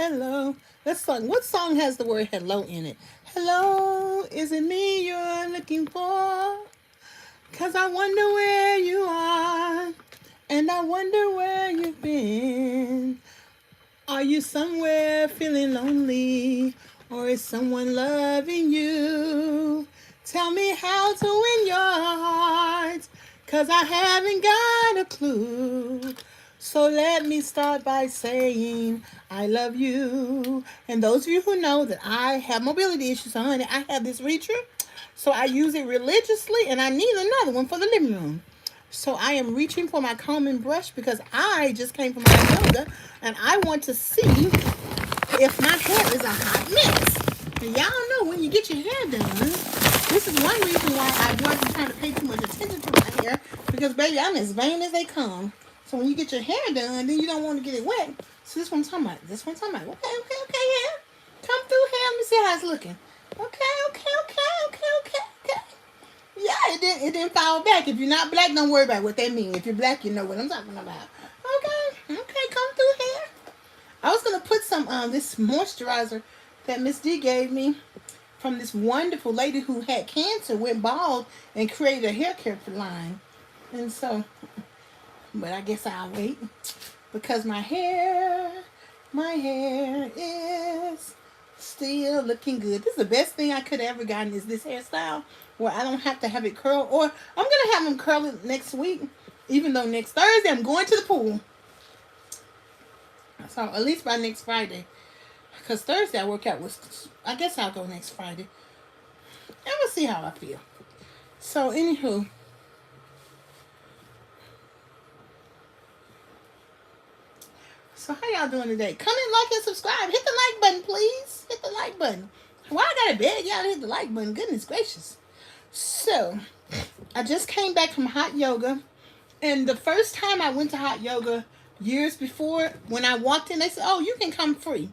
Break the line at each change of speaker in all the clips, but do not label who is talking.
Hello. Let's song. What song has the word hello in it? Hello, is it me you're looking for? Cause I wonder where you are. And I wonder where you've been. Are you somewhere feeling lonely? Or is someone loving you? Tell me how to win your heart. Cause I haven't got a clue. So let me start by saying I love you. And those of you who know that I have mobility issues, so honey, I have this reacher. So I use it religiously and I need another one for the living room. So I am reaching for my comb and brush because I just came from my yoga and I want to see if my hair is a hot mess. And y'all know when you get your hair done, this is one reason why I wasn't trying to pay too much attention to my hair because baby, I'm as vain as they come. So when you get your hair done, then you don't want to get it wet. So this one I'm talking about. This one I'm talking about. Okay, hair. Come through hair. Let me see how it's looking. Okay. Yeah, it didn't fall back. If you're not black, don't worry about what that means. If you're black, you know what I'm talking about. Okay, come through here. I was gonna put some this moisturizer that Miss D gave me from this wonderful lady who had cancer, went bald, and created a hair care line. And so, but I guess I'll wait because my hair is still looking good. This is the best thing I could have ever gotten is this hairstyle where I don't have to have it curled. Or I'm gonna have them curl it next week, even though next Thursday I'm going to the pool. So at least by next Friday, because Thursday I work out with. I guess I'll go next Friday, and we'll see how I feel. So anywho, so how y'all doing today? Comment, like, and subscribe. Hit the like button, please. Hit the like button. Why I gotta beg y'all to hit the like button? Goodness gracious. So, I just came back from hot yoga. And the first time I went to hot yoga years before, when I walked in, they said, oh, you can come free.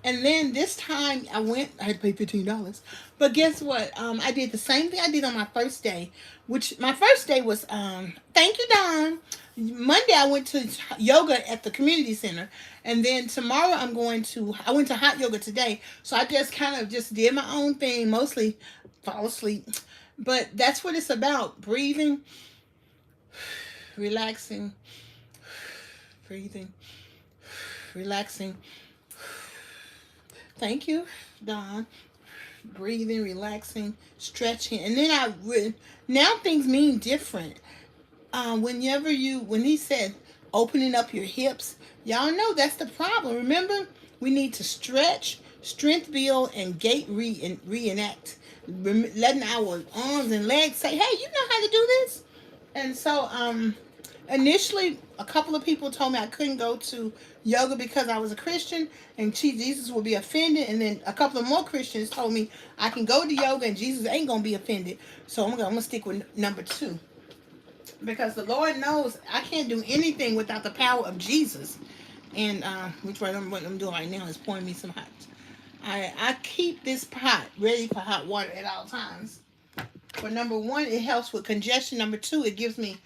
And then this time I went, I had to pay $15. But guess what? I did the same thing I did on my first day, which my first day was, thank you, Don. Monday I went to yoga at the community center. And then tomorrow I went to hot yoga today. So I just kind of just did my own thing, mostly fall asleep. But that's what it's about. Breathing, relaxing, breathing, relaxing. Thank you, Don. Breathing, relaxing, stretching. And then now things mean different. When he said opening up your hips, y'all know that's the problem. Remember, we need to stretch, strength build, and gait reenact. Letting our arms and legs say, hey, you know how to do this? And so, initially, a couple of people told me I couldn't go to yoga because I was a Christian and Jesus would be offended. And then a couple of more Christians told me I can go to yoga and Jesus ain't going to be offended. So I'm going to stick with number 2. Because the Lord knows I can't do anything without the power of Jesus. And what I'm doing right now is pouring me some hot. I keep this pot ready for hot water at all times. For number 1, it helps with congestion. Number 2, it gives me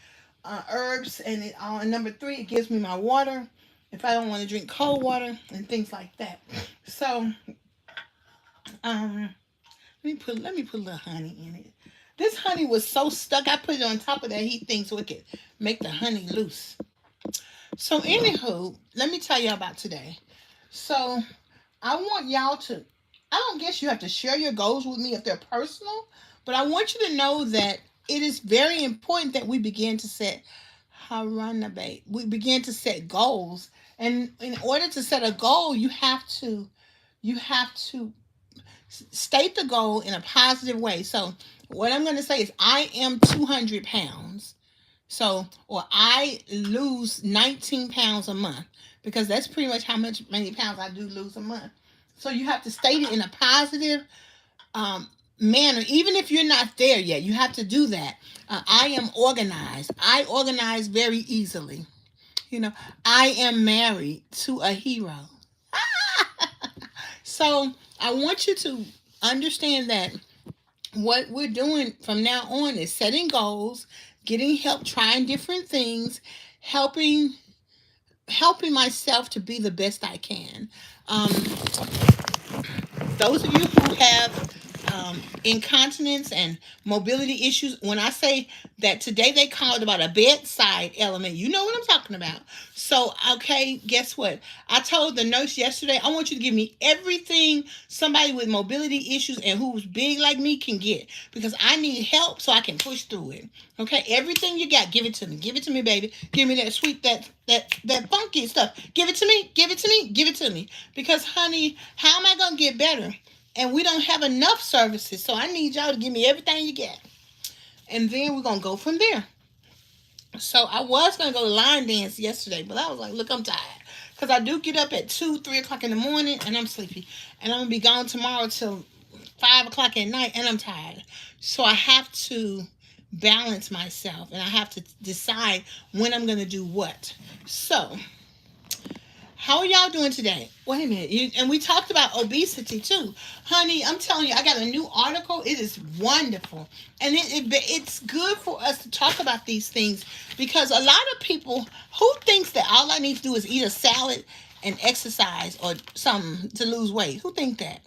herbs, and number 3, it gives me my water if I don't want to drink cold water and things like that. So, let me put a little honey in it. This honey was so stuck, I put it on top of that heat thing so it could make the honey loose. So, anywho, let me tell you about today. So, I want y'all to. I don't guess you have to share your goals with me if they're personal, but I want you to know that it is very important that we begin to set we begin to set goals. And in order to set a goal, you have to state the goal in a positive way. So what I'm going to say is I am 200 pounds. So, or I lose 19 pounds a month because that's pretty much many pounds I do lose a month. So you have to state it in a positive manner. Even if you're not there yet, you have to do that. I am organized. I organize very easily. I am married to a hero. So I want you to understand that what we're doing from now on is setting goals, getting help, trying different things, helping myself to be the best I can. Um, those of you who have incontinence and mobility issues, when I say that today they called about a bedside element, you know what I'm talking about. So, okay, guess what? I told the nurse yesterday, I want you to give me everything somebody with mobility issues and who's big like me can get, because I need help so I can push through it. Okay, everything you got, give it to me. Give it to me, baby. Give me that sweet, that funky stuff. Give it to me. Give it to me. Give it to me. Because, honey, how am I gonna get better? And we don't have enough services, so I need y'all to give me everything you got, and then we're gonna go from there. So I was gonna go to line dance yesterday, but I was like, look, I'm tired. Because I do get up at 2, 3 o'clock in the morning and I'm sleepy. And I'm gonna be gone tomorrow till 5 o'clock at night and I'm tired. So I have to balance myself and I have to decide when I'm gonna do what. So how are y'all doing today? Wait a minute. And we talked about obesity too. Honey, I'm telling you, I got a new article. It is wonderful. And it's good for us to talk about these things, because a lot of people who thinks that all I need to do is eat a salad and exercise or something to lose weight. Who think that?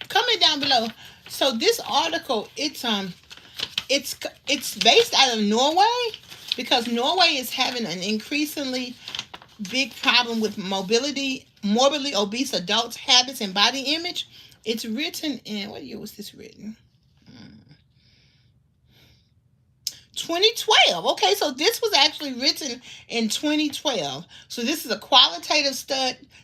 Comment down below. So this article, it's based out of Norway, because Norway is having an increasingly big problem with morbidly obese adults' habits and body image. It's written in, what year was this written? 2012. Okay, so this was actually written in 2012. So this is a qualitative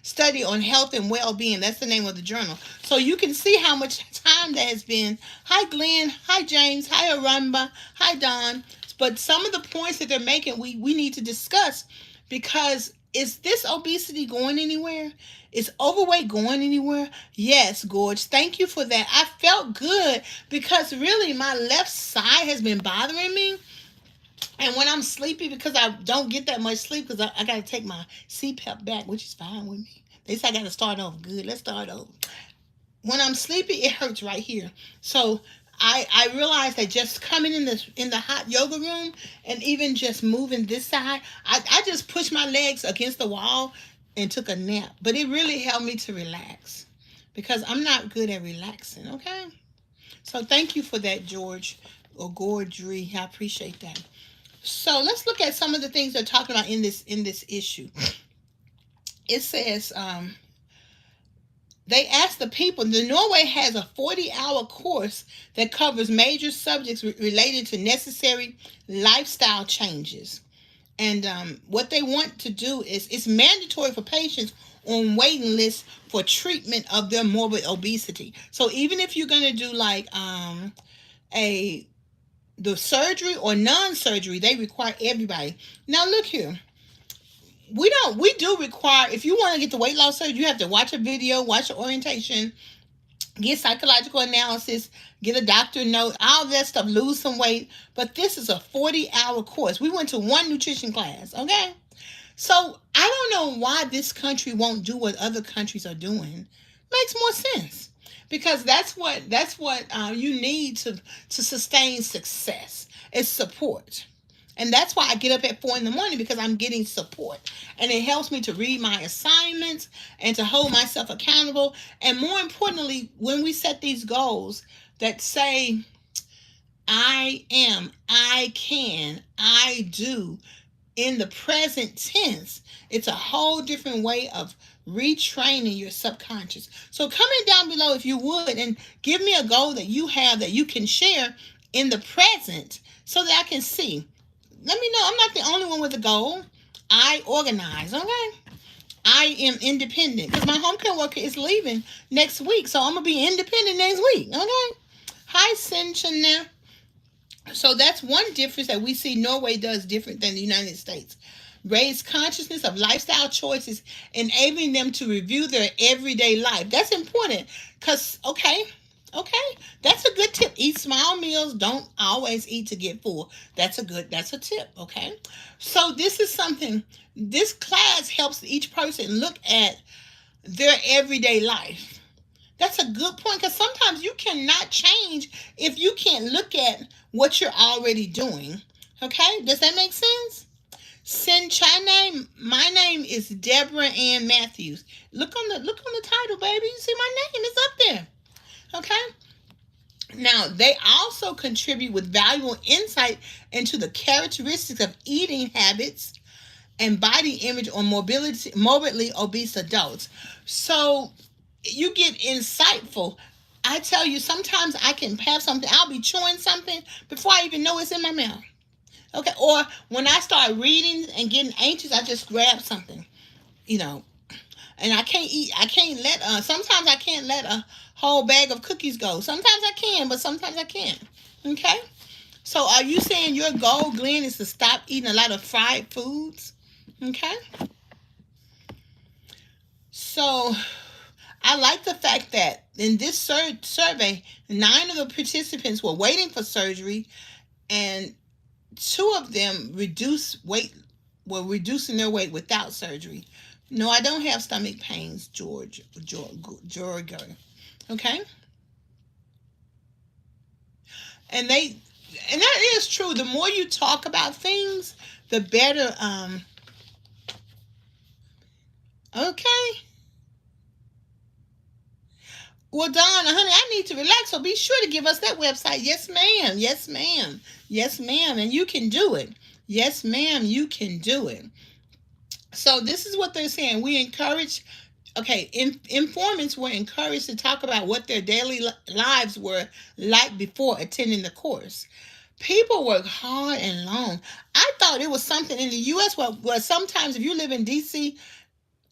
study on health and well-being. That's the name of the journal. So you can see how much time that has been. Hi, Glenn. Hi, James. Hi, Aramba. Hi, Don. But some of the points that they're making, we need to discuss, because is this obesity going anywhere? Is overweight going anywhere? Yes, Gorge. Thank you for that. I felt good, because really my left side has been bothering me. And when I'm sleepy, because I don't get that much sleep, because I got to take my CPAP back, which is fine with me. They say I got to start off good. Let's start over. When I'm sleepy, it hurts right here. So I realized that just coming in the hot yoga room and even just moving this side, I just pushed my legs against the wall and took a nap. But it really helped me to relax, because I'm not good at relaxing, okay? So thank you for that, George, or Gordry. I appreciate that. So let's look at some of the things they're talking about in this issue. It says, they asked the people, Norway has a 40-hour course that covers major subjects related to necessary lifestyle changes. And what they want to do is, it's mandatory for patients on waiting lists for treatment of their morbid obesity. So even if you're going to do like the surgery or non-surgery, they require everybody. Now look here. We do require, if you want to get the weight loss surgery, you have to watch a video, watch an orientation, get psychological analysis, get a doctor note, all that stuff, lose some weight. But this is a 40-hour course. We went to one nutrition class, okay? So I don't know why this country won't do what other countries are doing. Makes more sense, because that's what you need to sustain success. It's support. And that's why I get up at 4 a.m, because I'm getting support. And it helps me to read my assignments and to hold myself accountable. And more importantly, when we set these goals that say, I am, I can, I do, in the present tense, it's a whole different way of retraining your subconscious. So comment down below if you would, and give me a goal that you have that you can share in the present, so that I can see. Let me know. I'm not the only one with a goal. I organize, okay? I am independent, because my home care worker is leaving next week, so I'm going to be independent next week, okay? Hi, Cinchina. So that's one difference that we see Norway does different than the United States. Raise consciousness of lifestyle choices, enabling them to review their everyday life. That's important, because, okay, that's a good tip. Eat small meals. Don't always eat to get full. That's a tip, okay? So this is something, this class helps each person look at their everyday life. That's a good point, because sometimes you cannot change if you can't look at what you're already doing, okay? Does that make sense? Send Chai name. My name is DebraAnnMatthews. Look on the title, baby. You see my name is up there. Okay. Now they also contribute with valuable insight into the characteristics of eating habits and body image on morbidly obese adults. So you get insightful. I tell you, sometimes I can have something. I'll be chewing something before I even know it's in my mouth. Okay, or when I start reading and getting anxious, I just grab something, you know, and I can't eat. I can't let. Sometimes I can't let a whole bag of cookies go. Sometimes I can, but sometimes I can't. Okay, so are you saying your goal, Glenn, is to stop eating a lot of fried foods? Okay, so I like the fact that in this survey, 9 of the participants were waiting for surgery, and 2 of them were reducing their weight without surgery. No, I don't have stomach pains, George. Okay, and that is true. The more you talk about things, the better. Okay. Well, Dawn, honey, I need to relax, so be sure to give us that website. Yes, ma'am. Yes, ma'am. Yes, ma'am. And you can do it. Yes, ma'am. You can do it. So this is what they're saying. We encourage, okay, informants were encouraged to talk about what their daily lives were like before attending the course. People work hard and long. I thought it was something in the U.S. where sometimes if you live in D.C.,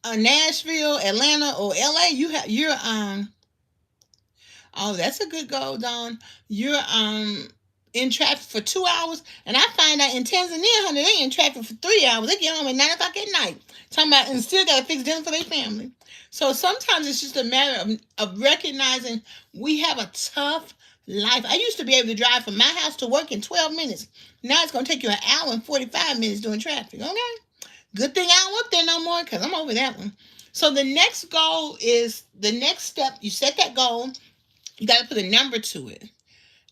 Nashville, Atlanta, or L.A., you're oh, that's a good goal, Dawn. You're in traffic for 2 hours, and I find out in Tanzania, honey, they in traffic for 3 hours. They get home at 9 o'clock at night, talking about and still got to fix dinner for their family. So sometimes it's just a matter of recognizing we have a tough life. I used to be able to drive from my house to work in 12 minutes. Now it's going to take you an hour and 45 minutes doing traffic. Okay, good thing I don't work there no more because I'm over that one. So the next goal is the next step. You set that goal. You got to put a number to it.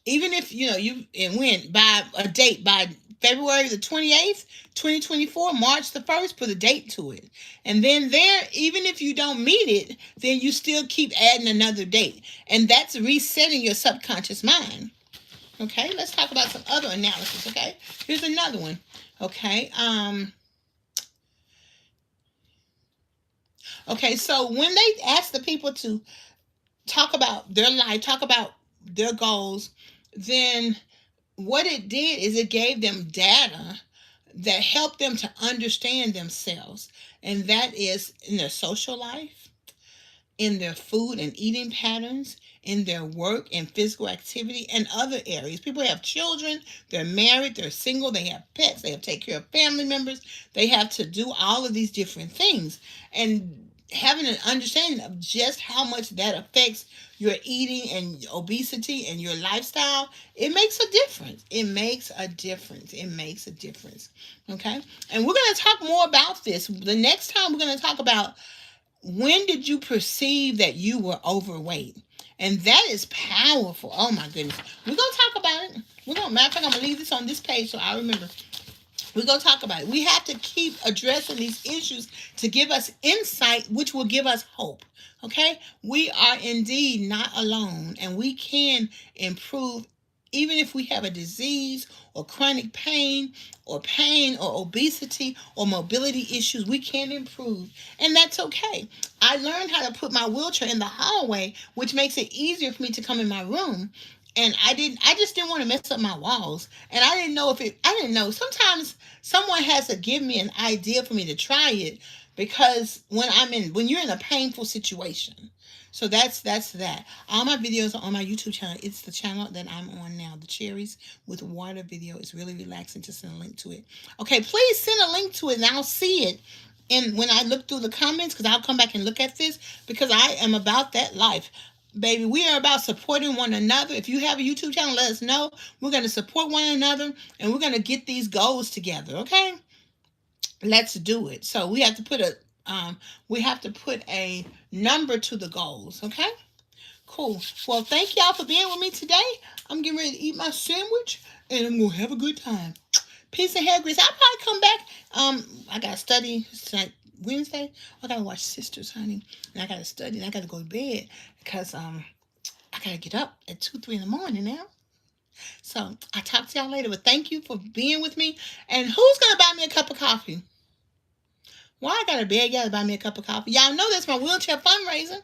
Even if you and when by a date by February the 28th, 2024, March the 1st, put a date to it. And then there, even if you don't meet it, then you still keep adding another date. And that's resetting your subconscious mind. Okay, let's talk about some other analysis. Okay, here's another one. Okay, okay, so when they ask the people to talk about their life, talk about their goals, then what it did is it gave them data that helped them to understand themselves. And that is in their social life, in their food and eating patterns, in their work and physical activity, and other areas. People have children, they're married, they're single, they have pets, they have to take care of family members, they have to do all of these different things. And having an understanding of just how much that affects your eating and obesity and your lifestyle, it makes a difference. It makes a difference. It makes a difference. Okay? And we're going to talk more about this. The next time we're going to talk about when did you perceive that you were overweight? And that is powerful. Oh my goodness. We're going to talk about it. Matter of fact, I'm going to leave this on this page so I remember. We're going to talk about it. We have to keep addressing these issues to give us insight, which will give us hope. Okay? We are indeed not alone, and we can improve even if we have a disease or chronic pain or obesity or mobility issues. We can improve, and that's okay. I learned how to put my wheelchair in the hallway, which makes it easier for me to come in my room. And I just didn't want to mess up my walls. And I didn't know. Sometimes someone has to give me an idea for me to try it, because when you're in a painful situation. So that's that. All my videos are on my YouTube channel. It's the channel that I'm on now. The cherries with water video is really relaxing. Just send a link to it. Okay, please send a link to it and I'll see it. And when I look through the comments, because I'll come back and look at this, because I am about that life. Baby, we are about supporting one another. If you have a YouTube channel, let us know. We're going to support one another, and we're going to get these goals together, okay? Let's do it. So we have to put a number to the goals, okay? Cool. Well, thank y'all for being with me today. I'm getting ready to eat my sandwich, and I'm going to have a good time. Peace and hair grease. I'll probably come back. I got to study. It's like Wednesday. I got to watch Sisters, honey. And I got to study. And I got to go to bed because I got to get up at 2, 3 in the morning now. So I'll talk to y'all later. But thank you for being with me. And who's going to buy me a cup of coffee? Why I got to beg y'all to buy me a cup of coffee? Y'all know that's my wheelchair fundraiser.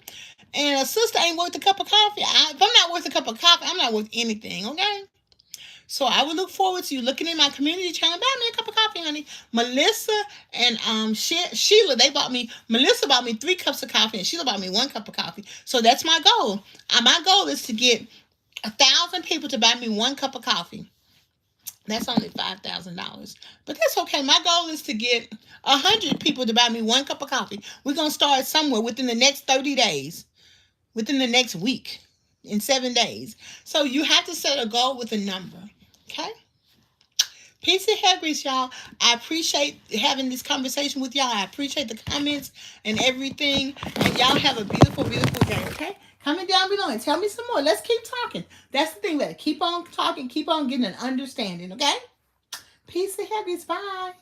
And a sister ain't worth a cup of coffee. If I'm not worth a cup of coffee, I'm not worth anything, okay? So I would look forward to you looking in my community channel. Buy me a cup of coffee, honey. Melissa and Sheila, Melissa bought me 3 cups of coffee, and Sheila bought me 1 cup of coffee. So that's my goal. My goal is to get 1,000 people to buy me 1 cup of coffee. That's only $5,000. But that's okay. My goal is to get 100 people to buy me 1 cup of coffee. We're going to start somewhere within the next 30 days. Within the next week. In 7 days. So you have to set a goal with a number. Okay? Peace and hair grease, y'all. I appreciate having this conversation with y'all. I appreciate the comments and everything. And y'all have a beautiful, beautiful day, okay? Comment down below and tell me some more. Let's keep talking. That's the thing. Keep on talking. Keep on getting an understanding, okay? Peace and hair grease. Bye.